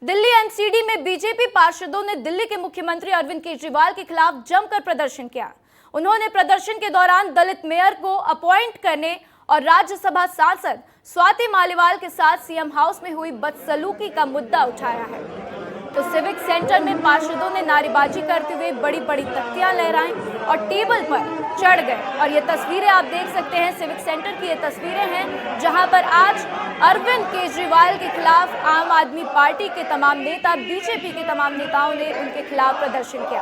Delhi MCD में BJP पार्षदों ने दिल्ली के मुख्यमंत्री अरविंद केजरीवाल के खिलाफ जमकर प्रदर्शन किया। उन्होंने प्रदर्शन के दौरान दलित मेयर को अपॉइंट करने और राज्यसभा सांसद स्वाति मालीवाल के साथ सीएम हाउस में हुई बदसलूकी का मुद्दा उठाया है। तो सिविक सेंटर में पार्षदों ने नारेबाजी करते हुए बड़ी बड़ी तख्तियां लहराई और टेबल पर चढ़ गए। और ये तस्वीरें आप देख सकते हैं, सिविक सेंटर की ये तस्वीरें हैं जहां पर आज अरविंद केजरीवाल के खिलाफ आम आदमी पार्टी के तमाम नेता, बीजेपी के तमाम नेताओं ने उनके खिलाफ प्रदर्शन किया।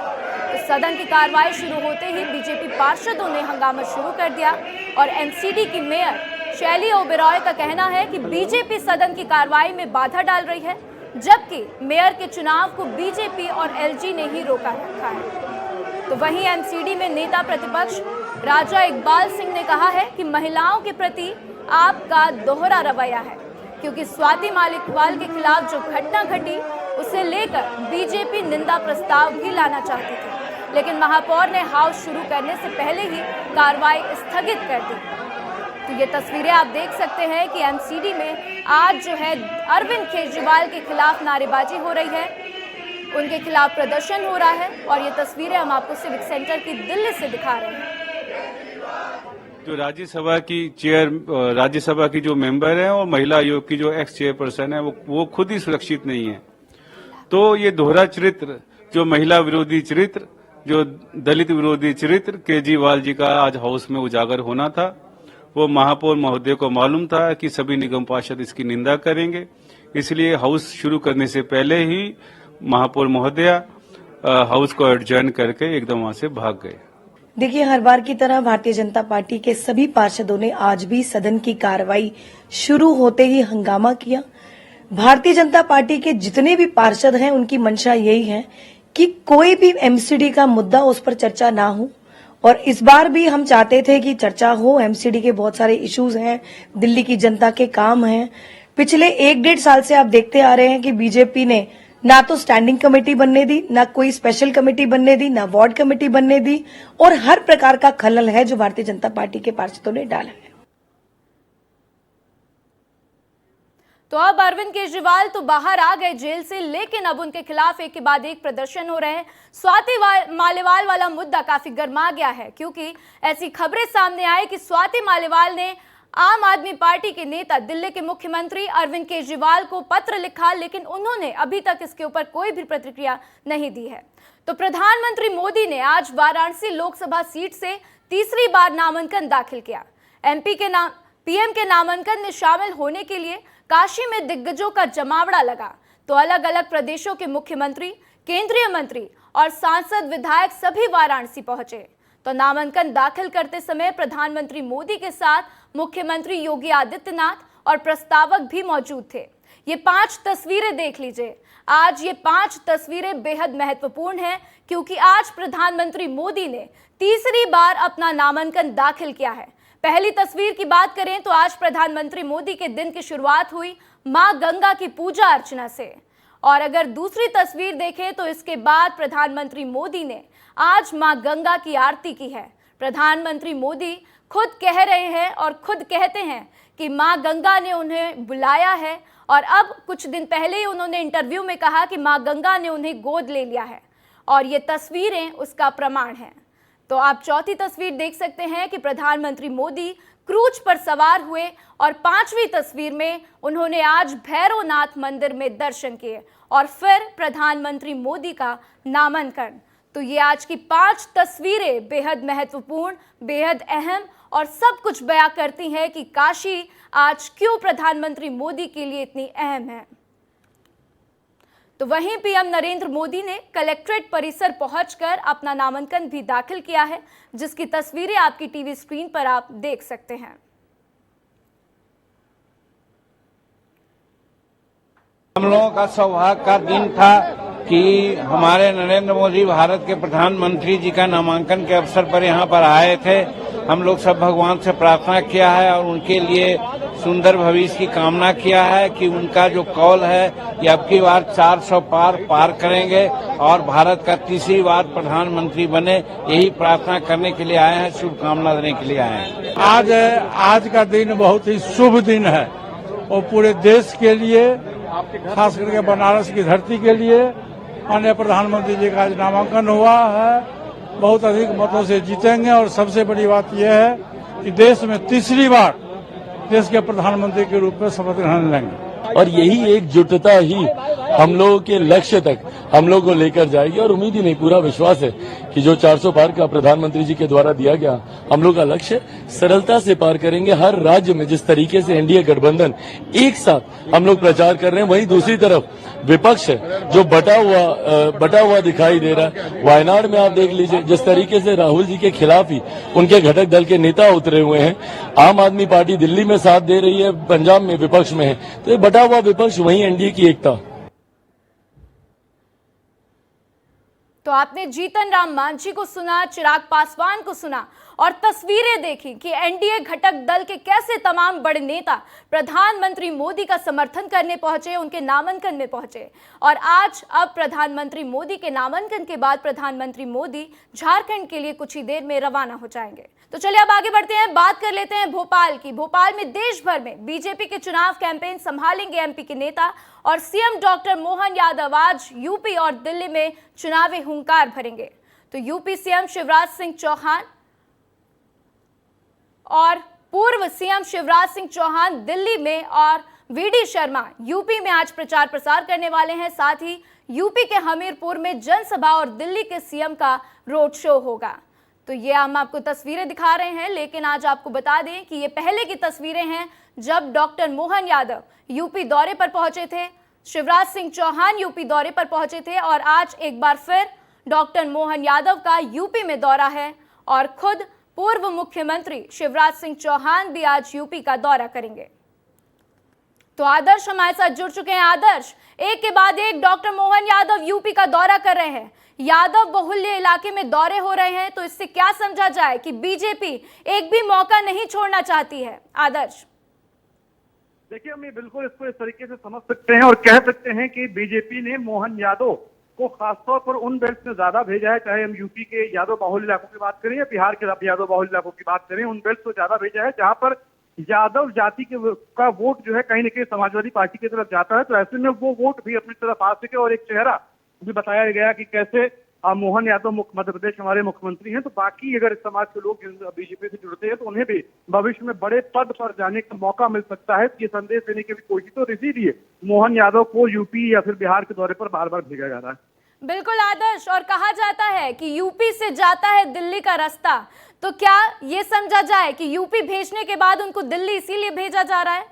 तो सदन की कार्रवाई शुरू होते ही बीजेपी पार्षदों ने हंगामा शुरू कर दिया और एमसीडी की मेयर शैली ओबेरॉय का कहना है कि बीजेपी सदन की कार्रवाई में बाधा डाल रही है, जबकि मेयर के चुनाव को बीजेपी और एलजी ने ही रोका रखा है। तो वहीं एमसीडी में नेता प्रतिपक्ष राजा इकबाल सिंह ने कहा है कि महिलाओं के प्रति आपका दोहरा रवैया है, क्योंकि स्वाति मालीवाल के खिलाफ जो घटना घटी उसे लेकर बीजेपी निंदा प्रस्ताव भी लाना चाहती थी, लेकिन महापौर ने हाउस शुरू करने से पहले ही कार्रवाई स्थगित कर दी। तो ये तस्वीरें आप देख सकते हैं कि एमसीडी में आज जो है अरविंद केजरीवाल के खिलाफ नारेबाजी हो रही है, उनके खिलाफ प्रदर्शन हो रहा है और ये तस्वीरें हम आपको सिविक सेंटर की दिल्ली से दिखा रहे हैं। जो राज्यसभा की जो मेंबर है और महिला आयोग की जो एक्स चेयरपर्सन है वो खुद ही सुरक्षित नहीं है। तो ये दोहरा चरित्र, जो महिला विरोधी चरित्र, जो दलित विरोधी चरित्र केजरीवाल जी का आज हाउस में उजागर होना था। वो महापौर महोदय को मालूम था कि सभी निगम पार्षद इसकी निंदा करेंगे, इसलिए हाउस शुरू करने से पहले ही महापौर महोदया हाउस को एडजर्न करके एकदम वहां से भाग गए। देखिए, हर बार की तरह भारतीय जनता पार्टी के सभी पार्षदों ने आज भी सदन की कार्रवाई शुरू होते ही हंगामा किया। भारतीय जनता पार्टी के जितने भी पार्षद हैं उनकी मंशा यही है कि कोई भी एमसीडी का मुद्दा उस पर चर्चा ना हो, और इस बार भी हम चाहते थे कि चर्चा हो। एमसीडी के बहुत सारे इश्यूज हैं, दिल्ली की जनता के काम हैं। पिछले 1-1.5 साल से आप देखते आ रहे हैं कि बीजेपी ने ना तो स्टैंडिंग कमेटी बनने दी, ना कोई स्पेशल कमेटी बनने दी, ना वार्ड कमेटी बनने दी, और हर प्रकार का खलल है जो भारतीय जनता पार्टी के पार्षदों ने डाला है। तो अब अरविंद केजरीवाल तो बाहर आ गए जेल से, लेकिन अब उनके खिलाफ एक के बाद एक प्रदर्शन हो रहे हैं। स्वाति मालीवाल वाला मुद्दा काफी गर्मा गया है, क्योंकि ऐसी खबरें सामने आई कि स्वाति मालीवाल ने आम आदमी पार्टी के नेता, दिल्ली के मुख्यमंत्री अरविंद केजरीवाल को पत्र लिखा, लेकिन उन्होंने अभी तक इसके ऊपर कोई भी प्रतिक्रिया नहीं दी है। तो प्रधानमंत्री मोदी ने आज वाराणसी लोकसभा सीट से तीसरी बार नामांकन दाखिल किया। पीएम के नामांकन में शामिल होने के लिए काशी में दिग्गजों का जमावड़ा लगा। तो अलग अलग प्रदेशों के मुख्यमंत्री, केंद्रीय मंत्री और सांसद, विधायक सभी वाराणसी पहुंचे। तो नामांकन दाखिल करते समय प्रधानमंत्री मोदी के साथ मुख्यमंत्री योगी आदित्यनाथ और प्रस्तावक भी मौजूद थे। ये 5 तस्वीरें देख लीजिए। आज ये 5 तस्वीरें बेहद महत्वपूर्ण हैं, क्योंकि आज प्रधानमंत्री मोदी ने तीसरी बार अपना नामांकन दाखिल किया है। पहली तस्वीर की बात करें तो आज प्रधानमंत्री मोदी के दिन की शुरुआत हुई मां गंगा की पूजा अर्चना से, और अगर दूसरी तस्वीर देखें तो इसके बाद प्रधानमंत्री मोदी ने आज मां गंगा की आरती की है। प्रधानमंत्री मोदी खुद कह रहे हैं और खुद कहते हैं कि मां गंगा ने उन्हें बुलाया है, और अब कुछ दिन पहले ही उन्होंने इंटरव्यू में कहा कि मां गंगा ने उन्हें गोद ले लिया है, और ये तस्वीरें उसका प्रमाण हैं। तो आप चौथी तस्वीर देख सकते हैं कि प्रधानमंत्री मोदी क्रूज पर सवार हुए, और 5वीं तस्वीर में उन्होंने आज भैरवनाथ मंदिर में दर्शन किए, और फिर प्रधानमंत्री मोदी का नामांकन। तो ये आज की 5 तस्वीरें बेहद महत्वपूर्ण, बेहद अहम और सब कुछ बयां करती हैं कि काशी आज क्यों प्रधानमंत्री मोदी के लिए इतनी अहम है। तो वहीं पीएम नरेंद्र मोदी ने कलेक्ट्रेट परिसर पहुंचकर अपना नामांकन भी दाखिल किया है, जिसकी तस्वीरें आपकी टीवी स्क्रीन पर आप देख सकते हैं। हम लोगों का सौभाग्य का दिन था कि हमारे नरेंद्र मोदी भारत के प्रधानमंत्री जी का नामांकन के अवसर पर यहाँ पर आए थे। हम लोग सब भगवान से प्रार्थना किया है और उनके लिए सुंदर भविष्य की कामना किया है कि उनका जो कॉल है ये अब की बार 400 पार करेंगे और भारत का तीसरी बार प्रधानमंत्री बने, यही प्रार्थना करने के लिए आए हैं, शुभकामना देने के लिए आए हैं। आज का दिन बहुत ही शुभ दिन है और पूरे देश के लिए खास करके बनारस की धरती के लिए माननीय प्रधानमंत्री जी का आज नामांकन हुआ है। बहुत अधिक मतों से जीतेंगे और सबसे बड़ी बात यह है कि देश में तीसरी बार देश के प्रधानमंत्री के रूप में शपथ ग्रहण लेंगे और यही एकजुटता ही हम लोगों के लक्ष्य तक हम लोग को लेकर जाएगी। और उम्मीद ही नहीं, पूरा विश्वास है कि जो 400 पार का प्रधानमंत्री जी के द्वारा दिया गया हम लोग का लक्ष्य सरलता से पार करेंगे। हर राज्य में जिस तरीके से एनडीए गठबंधन एक साथ हम लोग प्रचार कर रहे हैं, वहीं दूसरी तरफ विपक्ष है जो बटा हुआ दिखाई दे रहा है। वायनाड में आप देख लीजिए जिस तरीके से राहुल जी के खिलाफ ही उनके घटक दल के नेता उतरे हुए हैं। आम आदमी पार्टी दिल्ली में साथ दे रही है, पंजाब में विपक्ष में है, तो ये बटा हुआ विपक्ष वहीं एनडीए की एकता। तो आपने जीतन राम मांझी को सुना, चिराग पासवान को सुना और तस्वीरें देखी कि एनडीए घटक दल के कैसे तमाम बड़े नेता प्रधानमंत्री मोदी का समर्थन करने पहुंचे, उनके नामांकन में पहुंचे। और आज अब प्रधानमंत्री मोदी के नामांकन के बाद प्रधानमंत्री मोदी झारखंड के लिए कुछ ही देर में रवाना हो जाएंगे। तो चलिए अब आगे बढ़ते हैं, बात कर लेते हैं भोपाल की। भोपाल में देश भर में बीजेपी के चुनाव कैंपेन संभालेंगे एमपी के नेता और सीएम डॉक्टर मोहन यादव आज यूपी और दिल्ली में चुनावी हुंकार भरेंगे। तो यूपी सीएम शिवराज सिंह चौहान और पूर्व सीएम शिवराज सिंह चौहान दिल्ली में और वीडी शर्मा यूपी में आज प्रचार प्रसार करने वाले हैं। साथ ही यूपी के हमीरपुर में जनसभा और दिल्ली के सीएम का रोड शो होगा। तो ये हम आपको तस्वीरें दिखा रहे हैं, लेकिन आज आपको बता दें कि ये पहले की तस्वीरें हैं जब डॉक्टर मोहन यादव यूपी दौरे पर पहुंचे थे, शिवराज सिंह चौहान यूपी दौरे पर पहुंचे थे और आज एक बार फिर डॉक्टर मोहन यादव का यूपी में दौरा है और खुद पूर्व मुख्यमंत्री शिवराज सिंह चौहान भी आज यूपी का दौरा करेंगे। तो आदर्श हमारे साथ जुड़ चुके हैं। आदर्श, एक के बाद एक डॉक्टर मोहन यादव यूपी का दौरा कर रहे हैं, यादव बहुल्य इलाके में दौरे हो रहे हैं, तो इससे क्या समझा जाए कि बीजेपी एक भी मौका नहीं छोड़ना चाहती है? आदर्श, देखिए, हम ये बिल्कुल इसको इस तरीके से समझ सकते हैं और कह सकते हैं कि बीजेपी ने मोहन यादव को खासतौर पर उन बेल्ट में ज्यादा भेजा है, चाहे हम यूपी के यादव बाहुल्य इलाकों की बात करें या बिहार के यादव बाहुल्य इलाकों की बात करें, उन बेल्ट को ज्यादा भेजा है जहां पर यादव जाति का वोट जो है कहीं न कहीं समाजवादी पार्टी की तरफ जाता है। तो ऐसे में वो वोट भी अपनी तरफ आ सके और एक चेहरा भी बताया गया कि कैसे मोहन यादव मध्य प्रदेश के हमारे मुख्यमंत्री हैं, तो बाकी अगर समाज के लोग बीजेपी से जुड़ते हैं तो उन्हें भी भविष्य में बड़े पद पर जाने का मौका मिल सकता है। ये संदेश देने की भी कोशिश, तो इसीलिए मोहन यादव को यूपी या फिर बिहार के दौरे पर बार बार भेजा जा रहा है। बिल्कुल आदर्श, और कहा जाता है कि यूपी से जाता है दिल्ली का रास्ता, तो क्या ये समझा जाए कि यूपी भेजने के बाद उनको दिल्ली इसीलिए भेजा जा रहा है?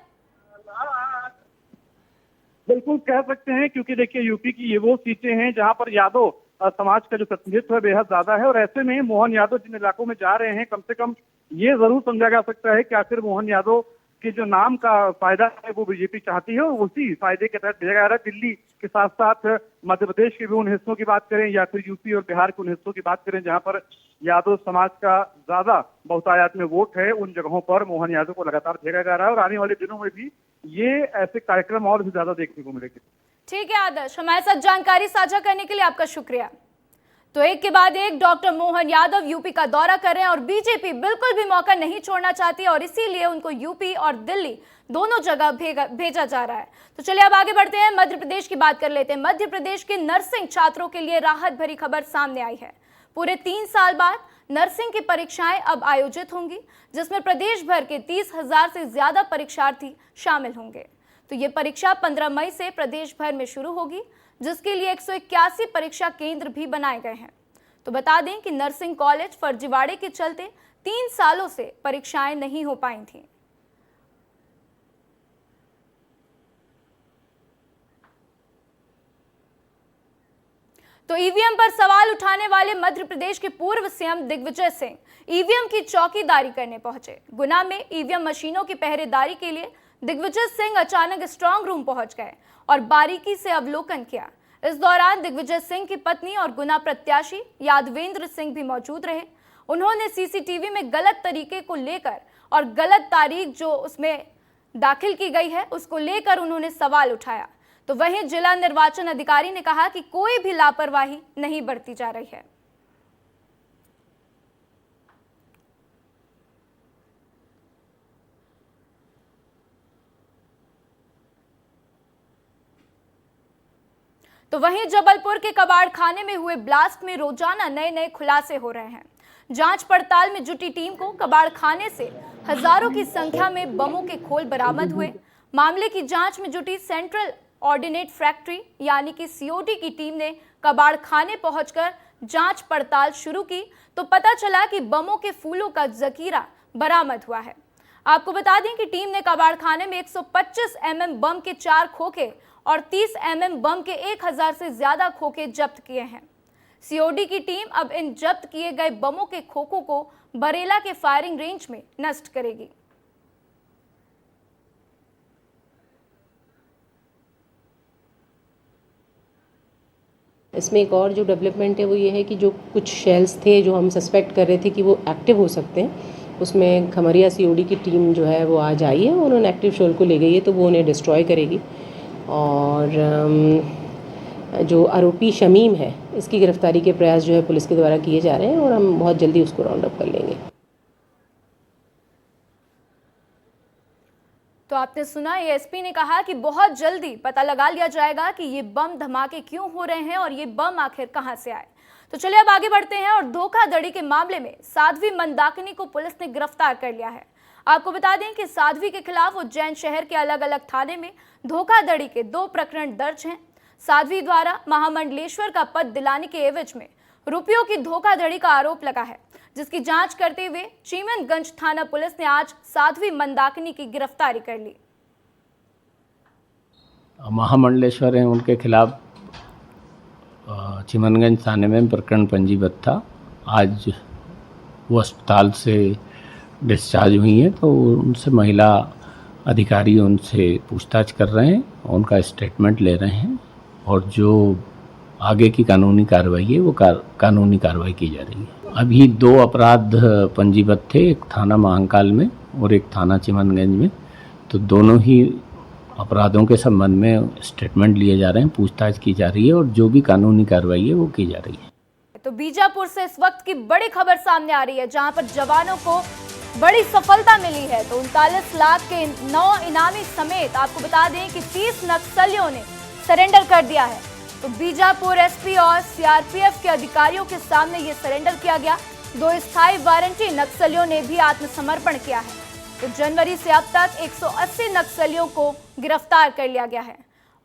बिल्कुल कह सकते हैं, क्योंकि देखिए यूपी की ये वो सीटें हैं जहां पर यादव समाज का जो प्रतिनिधित्व है बेहद ज्यादा है और ऐसे में मोहन यादव जिन इलाकों में जा रहे हैं, कम से कम ये जरूर समझा जा सकता है कि आखिर मोहन यादव के जो नाम का फायदा है वो बीजेपी चाहती है और उसी फायदे के तहत भेजा जा रहा है। दिल्ली के साथ साथ मध्य प्रदेश के भी उन हिस्सों की बात करें या फिर यूपी और बिहार के उन हिस्सों की बात करें जहां पर यादव समाज का ज्यादा बहुतायत में वोट है, उन जगहों पर मोहन यादव को लगातार भेजा जा रहा है और आने वाले दिनों में भी ये ऐसे कार्यक्रम और भी ज्यादा देखने को मिलेंगे। ठीक है आदर्श, हमारे साथ जानकारी साझा करने के लिए आपका शुक्रिया। तो एक के बाद एक डॉक्टर मोहन यादव यूपी का दौरा कर रहे हैं और बीजेपी बिल्कुल भी मौका नहीं छोड़ना चाहती और इसीलिए उनको यूपी और दिल्ली दोनों जगह भेजा जा रहा है। तो चलिए अब आगे बढ़ते हैं, मध्य प्रदेश की बात कर लेते हैं। मध्य प्रदेश के नर्सिंग छात्रों के लिए राहत भरी खबर सामने आई है। पूरे 3 साल बाद नर्सिंग की परीक्षाएं अब आयोजित होंगी, जिसमें प्रदेश भर के 30,000 से ज्यादा परीक्षार्थी शामिल होंगे। तो ये परीक्षा 15 मई से प्रदेश भर में शुरू होगी, जिसके लिए 181 परीक्षा केंद्र भी बनाए गए हैं। तो बता दें कि नर्सिंग कॉलेज फर्जीवाड़े के चलते 3 सालों से परीक्षाएं नहीं हो पाई थीं। तो ईवीएम पर सवाल उठाने वाले मध्य प्रदेश के पूर्व सीएम दिग्विजय सिंह ईवीएम की चौकीदारी करने पहुंचे। गुना में ईवीएम मशीनों की पहरेदारी के लिए दिग्विजय सिंह अचानक स्ट्रांग रूम पहुंच गए और बारीकी से अवलोकन किया। इस दौरान दिग्विजय सिंह की पत्नी और गुना प्रत्याशी यादवेंद्र सिंह भी मौजूद रहे। उन्होंने सीसीटीवी में गलत तरीके को लेकर और गलत तारीख जो उसमें दाखिल की गई है उसको लेकर उन्होंने सवाल उठाया। तो वहीं जिला निर्वाचन अधिकारी ने कहा कि कोई भी लापरवाही नहीं बरती जा रही है। तो वहीं जबलपुर के कबाड़ खाने में हुए ब्लास्ट में रोजाना नए नए खुलासे हो रहे हैं। जांच पड़ताल में जुटी टीम को कबाड़ खाने से हजारों की संख्या में बमों के खोल बरामद हुए। मामले की जांच में जुटी सेंट्रल ऑर्डिनेट फैक्ट्री यानी कि सीओडी की टीम ने कबाड़ खाने पहुंचकर जांच पड़ताल शुरू की तो पता चला कि बमों के फूलों का जखीरा बरामद हुआ है। आपको बता दें कि टीम ने कबाड़ खाने में 125 mm बम के 4 खोखे और 30 mm बम के 1000 से ज्यादा खोखे जब्त किए हैं। सीओडी की टीम अब इन जब्त किए गए बमों के खोखों को बरेला के फायरिंग रेंज में नष्ट करेगी। इसमें एक और जो डेवलपमेंट है वो ये है कि जो कुछ शेल्स थे जो हम सस्पेक्ट कर रहे थे कि वो एक्टिव हो सकते हैं, उसमें खमरिया सीओडी की टीम जो है वो आज आई है और उन्होंने एक्टिव शेल को ले गई है, तो वो उन्हें डिस्ट्रॉय करेगी। और जो आरोपी शमीम है इसकी गिरफ्तारी के प्रयास जो है पुलिस के द्वारा किए जा रहे हैं और हम बहुत जल्दी उसको राउंड अप कर लेंगे। तो आपने सुना, एएसपी ने कहा कि बहुत जल्दी पता लगा लिया जाएगा कि ये बम धमाके क्यों हो रहे हैं और ये बम आखिर कहां से आए। तो चलिए अब आगे बढ़ते हैं और धोखाधड़ी के मामले में साध्वी मंदाकिनी को पुलिस ने गिरफ्तार कर लिया है। आपको बता दें कि साध्वी के खिलाफ उज्जैन शहर के अलग अलग थाने में धोखाधड़ी के 2 प्रकरण दर्ज हैं। साध्वी द्वारा महामंडलेश्वर का पद दिलाने के एवज में रुपयों की धोखाधड़ी का आरोप लगा है, जिसकी जांच करते हुए चीमनगंज थाना पुलिस ने आज साध्वी मंदाकिनी की गिरफ्तारी कर ली। महामंडलेश्वर हैं, उनके खिलाफ चीमनगंज थाने में प्रकरण पंजीबद्ध था। आज वो अस्पताल से डिस्चार्ज हुई हैं, तो उनसे महिला अधिकारी उनसे पूछताछ कर रहे हैं, उनका स्टेटमेंट ले रहे हैं और जो आगे की कानूनी कार्रवाई है वो कानूनी कार्रवाई की जा रही है। अभी 2 अपराध पंजीबद्ध थे, एक थाना महाकाल में और एक थाना चीमनगंज में, तो दोनों ही अपराधों के संबंध में स्टेटमेंट लिए जा रहे हैं, पूछताछ की जा रही है और जो भी कानूनी कार्रवाई है वो की जा रही है। तो बीजापुर से इस वक्त की बड़ी खबर सामने आ रही है, जहां पर जवानों को बड़ी सफलता मिली है। तो 39 लाख के 9 इनामी समेत आपको बता दें कि 30 नक्सलियों ने सरेंडर कर दिया है। तो बीजापुर एसपी और सीआरपीएफ के अधिकारियों के सामने ये सरेंडर किया गया। 2 स्थायी वारंटी नक्सलियों ने भी आत्मसमर्पण किया है। तो जनवरी से अब तक 180 नक्सलियों को गिरफ्तार कर लिया गया है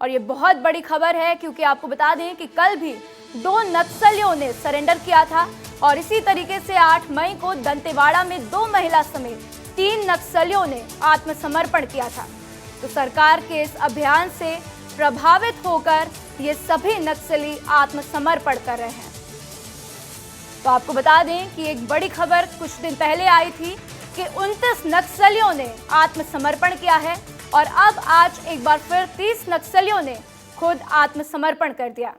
और ये बहुत बड़ी खबर है, क्योंकि आपको बता दें कि कल भी 2 नक्सलियों ने सरेंडर किया था और इसी तरीके से 8 मई को दंतेवाड़ा में 2 महिला समेत 3 नक्सलियों ने आत्मसमर्पण किया था। तो सरकार के इस अभियान से प्रभावित होकर ये सभी नक्सली आत्मसमर्पण कर रहे हैं। तो आपको बता दें कि एक बड़ी खबर कुछ दिन पहले आई थी कि 29 नक्सलियों ने आत्मसमर्पण किया है और अब आज एक बार फिर 30 नक्सलियों ने खुद आत्मसमर्पण कर दिया।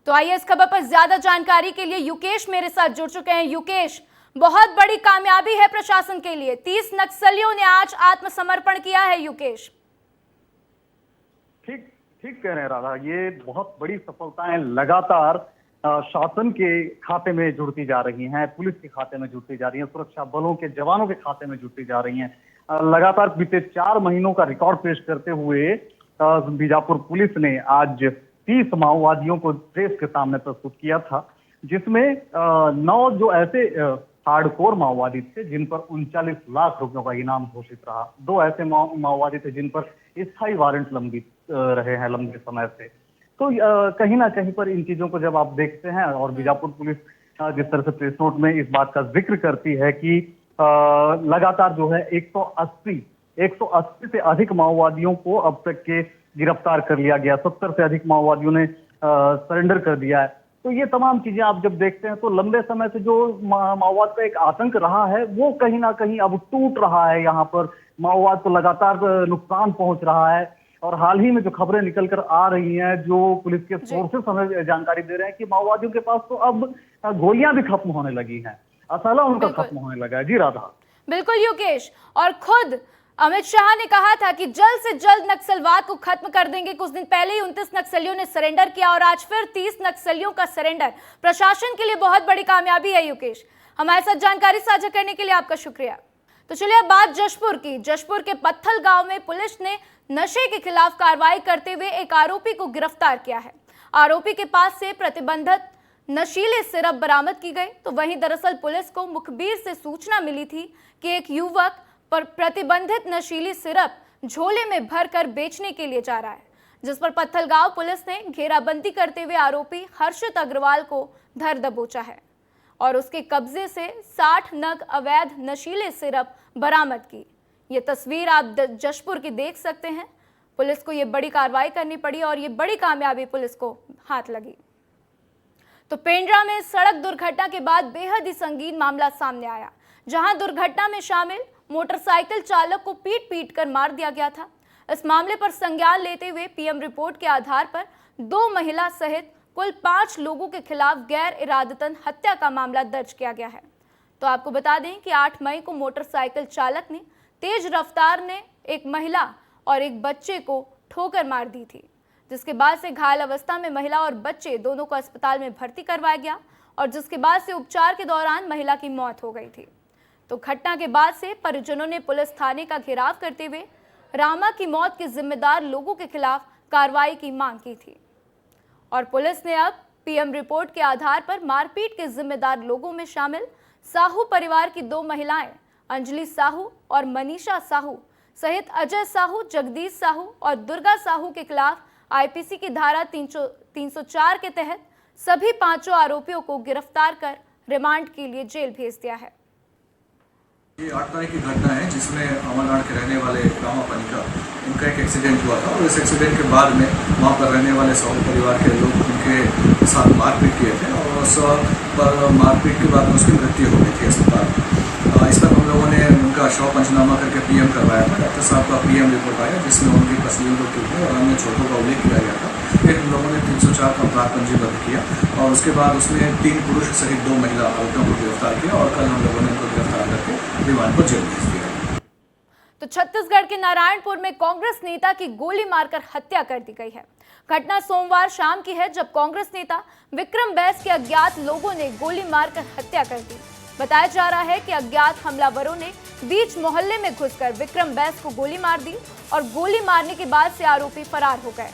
तो आइए इस खबर पर ज्यादा जानकारी के लिए युकेश मेरे साथ जुड़ चुके हैं। युकेश, बहुत बड़ी कामयाबी है प्रशासन के लिए, 30 नक्सलियों ने आज आत्मसमर्पण किया है। युकेश, ठीक कह रहे हैं राधा, ये बहुत बड़ी सफलताएं लगातार शासन के खाते में जुड़ती जा रही हैं, पुलिस के खाते में जुड़ती जा रही हैं, सुरक्षा बलों के जवानों के खाते में जुड़ती जा रही हैं। लगातार बीते 4 महीनों का रिकॉर्ड पेश करते हुए बीजापुर पुलिस ने आज 30 माओवादियों को प्रेस के सामने प्रस्तुत किया था, जिसमें 9 जो ऐसे हार्डकोर माओवादी थे जिन पर 39 लाख रुपयों का इनाम घोषित रहा। 2 ऐसे माओवादी थे जिन पर स्थायी वारंट लंबित रहे हैं लंबे समय से। तो कहीं ना कहीं पर इन चीजों को जब आप देखते हैं और बीजापुर पुलिस जिस तरह से प्रेस नोट में इस बात का जिक्र करती है कि लगातार जो है 180 से अधिक माओवादियों को अब तक के गिरफ्तार कर लिया गया, 70 से अधिक माओवादियों ने सरेंडर कर दिया है। तो ये तमाम चीजें आप जब देखते हैं तो लंबे समय से जो माओवाद का एक आतंक रहा है वो कहीं ना कहीं अब टूट रहा है। यहाँ पर माओवाद को लगातार नुकसान पहुंच रहा है और हाल ही में जो खबरें निकल कर आ रही हैं, जो पुलिस के सोर्सेस हमें जानकारी दे रहे हैं कि माओवादियों के पास तो अब गोलियां भी खत्म होने लगी हैं, असला उनका खत्म होने लगा है। जी राधा। बिल्कुल युकेश, और खुद अमित शाह ने कहा था कि जल्द से जल्द नक्सलवाद को खत्म कर देंगे। कुछ दिन पहले ही 29 नक्सलियों ने सरेंडर किया और आज फिर 30 नक्सलियों का सरेंडर प्रशासन के लिए बहुत बड़ी कामयाबी है। युकेश, हमारे साथ जानकारी साझा करने के लिए आपका शुक्रिया। तो चलिए अब बात जशपुर की। जशपुर के पत्थल गांव में पुलिस ने नशे के खिलाफ कार्रवाई करते हुए एक आरोपी को गिरफ्तार किया है। आरोपी के पास से प्रतिबंधित नशीले सिरप बरामद की गई। तो वहीं दरअसल पुलिस को मुखबिर से सूचना मिली थी कि एक युवक पर प्रतिबंधित नशीली सिरप झोले में भरकर बेचने के लिए जा रहा है, जिस पर पत्थलगांव पुलिस ने घेराबंदी करते हुए आरोपी हर्षित अग्रवाल को धर दबोचा है और उसके कब्जे से 60 नग अवैध नशीले सिरप बरामद की। ये तस्वीर आप जशपुर की देख सकते हैं। पुलिस को ये बड़ी कार्रवाई करनी पड़ी और ये बड़ी कामयाबी पुलिस को हाथ लगी। तो पेंड्रा में सड़क दुर्घटना के बाद बेहद ही संगीन मामला सामने आया, जहां दुर्घटना में शामिल मोटरसाइकिल चालक को पीट कर मार दिया गया था। इस मामले पर संज्ञान लेते हुए पीएम रिपोर्ट के आधार पर 2 महिला सहित कुल 5 लोगों के खिलाफ गैर इरादतन हत्या का मामला दर्ज किया गया है। तो आपको बता दें कि 8 मई को मोटरसाइकिल चालक ने तेज रफ्तार ने एक महिला और एक बच्चे को ठोकर मार दी थी, जिसके बाद से घायल अवस्था में महिला और बच्चे दोनों को अस्पताल में भर्ती करवाया गया और जिसके बाद से उपचार के दौरान महिला की मौत हो गई थी। तो घटना के बाद से परिजनों ने पुलिस थाने का घेराव करते हुए रामा की मौत के जिम्मेदार लोगों के खिलाफ कार्रवाई की मांग की थी और पुलिस ने अब पीएम रिपोर्ट के आधार पर मारपीट के जिम्मेदार लोगों में शामिल साहू परिवार की 2 महिलाएं अंजलि साहू और मनीषा साहू सहित अजय साहू, जगदीश साहू और दुर्गा साहू के खिलाफ आईपीसी की धारा 304 के तहत सभी 5 आरोपियों को गिरफ्तार कर रिमांड के लिए जेल भेज दिया है। ये 8 तारीख की घटना है जिसमें अमरनाथ के रहने वाले रामा पनिका उनका एक एक्सीडेंट हुआ था और इस एक्सीडेंट के बाद में वहाँ पर रहने वाले साहू परिवार के लोग उनके साथ मारपीट किए थे और उस पर मारपीट के बाद में उसकी मृत्यु हो गई थी अस्पताल में। इस पर हम लोगों ने उनका शव पंचनामा करके पीएम करवाया था। डॉक्टर साहब का पीएम रिपोर्ट आया जिसमें उनकी तस्वीरों के ऊपर और अन्य चोटों का उल्लेख किया गया था। फिर हम लोगों ने 304 का अपराध पंजीबद्ध किया और उसके बाद उसमें 3 पुरुष सहित 2 महिला आरोपियों को गिरफ्तार किया और कल हम लोगों ने उनको गिरफ्तार करके रिमांड पर जेल भेज दिया। तो छत्तीसगढ़ के नारायणपुर में कांग्रेस नेता की गोली मारकर हत्या कर दी गई है। घटना सोमवार शाम की है, जब कांग्रेस नेता विक्रम बैस के अज्ञात लोगों ने गोली मारकर हत्या कर दी। बताया जा रहा है कि अज्ञात हमलावरों ने बीच मोहल्ले में घुसकर विक्रम बैस को गोली मार दी और गोली मारने के बाद से आरोपी फरार हो गए।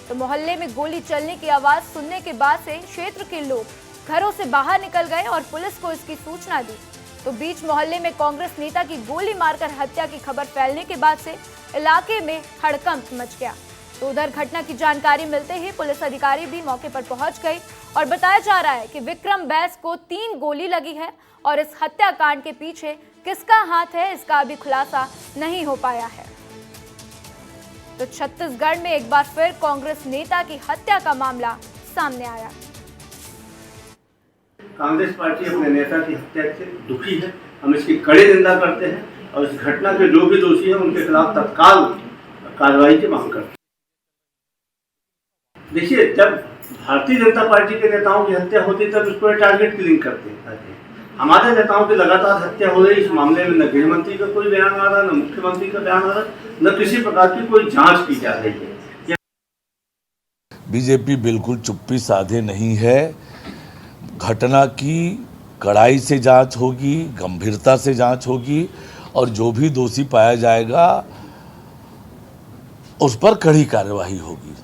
तो मोहल्ले में गोली चलने की आवाज सुनने के बाद से क्षेत्र के लोग घरों से बाहर निकल गए और पुलिस को इसकी सूचना दी। तो बीच मोहल्ले में कांग्रेस नेता की गोली मारकर हत्या की खबर फैलने के बाद से इलाके में हड़कंप मच गया। तो उधर घटना की जानकारी मिलते ही पुलिस अधिकारी भी मौके पर पहुंच गए और बताया जा रहा है कि विक्रम बैस को 3 गोली लगी है और इस हत्याकांड के पीछे किसका हाथ है, इसका अभी खुलासा नहीं हो पाया है। तो छत्तीसगढ़ में एक बार फिर कांग्रेस नेता की हत्या का मामला सामने आया। कांग्रेस पार्टी अपने नेता की हत्या से दुखी है। हम इसकी कड़ी निंदा करते हैं और इस घटना के जो भी दोषी हैं उनके खिलाफ तत्काल कार्रवाई की मांग करते हैं। देखिए, जब भारतीय जनता पार्टी के नेताओं की हत्या होती है तब उसको टारगेट किलिंग करते हैं। हमारे नेताओं की लगातार हत्या हो रही, इस मामले में न गृह मंत्री का कोई बयान आ रहा, न मुख्यमंत्री का बयान आ रहा, न किसी प्रकार की कोई जांच की जा रही है। बीजेपी बिल्कुल चुप्पी साधे नहीं है। घटना की कड़ाई से जांच होगी, गंभीरता से जांच होगी और जो भी दोषी पाया जाएगा उस पर कड़ी कार्रवाई होगी।